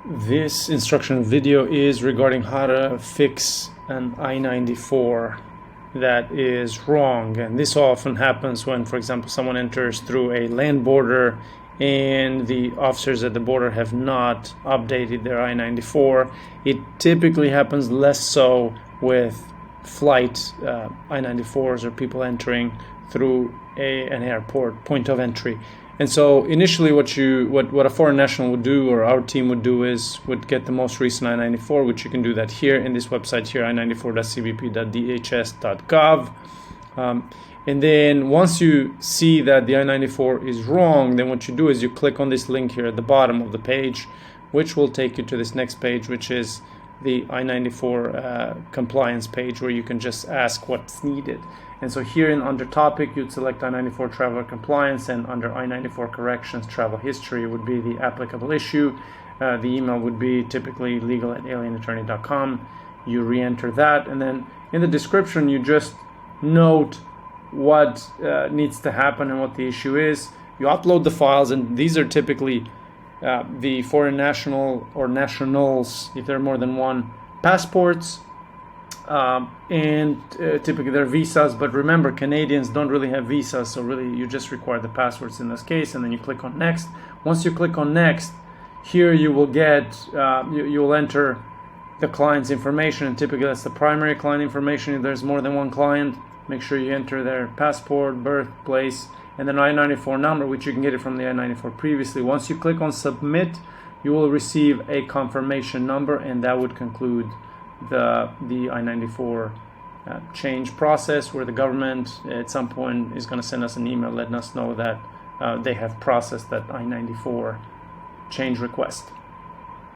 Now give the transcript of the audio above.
This instructional video is regarding how to fix an I-94 that is wrong, and this often happens when, for example, someone enters through a land border and the officers at the border have not updated their I-94. It typically happens less so with flight I-94s or people entering through an airport point of entry. And so initially what a foreign national would do, or our team would do, would get the most recent I-94, which you can do that here in this website here, i94.cbp.dhs.gov. And then once you see that the I-94 is wrong, then what you do is you click on this link here at the bottom of the page, which will take you to this next page, which is the I-94 compliance page, where you can just ask what's needed. And so here under topic, you'd select I-94 traveler compliance, and under I-94 corrections travel history would be the applicable issue. The email would be typically legal@alienattorney.com. You re-enter that, and then in the description you just note what needs to happen and what the issue is. You upload the files, and these are typically the foreign national or nationals, if there are more than one, passports, and typically they're visas. But remember, Canadians don't really have visas, so really you just require the passports in this case, and then you click on next. Once you click on next, here you will get you will enter the client's information, and typically that's the primary client information. If there's more than one client, make sure you enter their passport, birthplace, and then I-94 number, which you can get it from the I-94 previously. Once you click on submit, you will receive a confirmation number, and that would conclude the I-94 change process, where the government at some point is going to send us an email letting us know that they have processed that I-94 change request.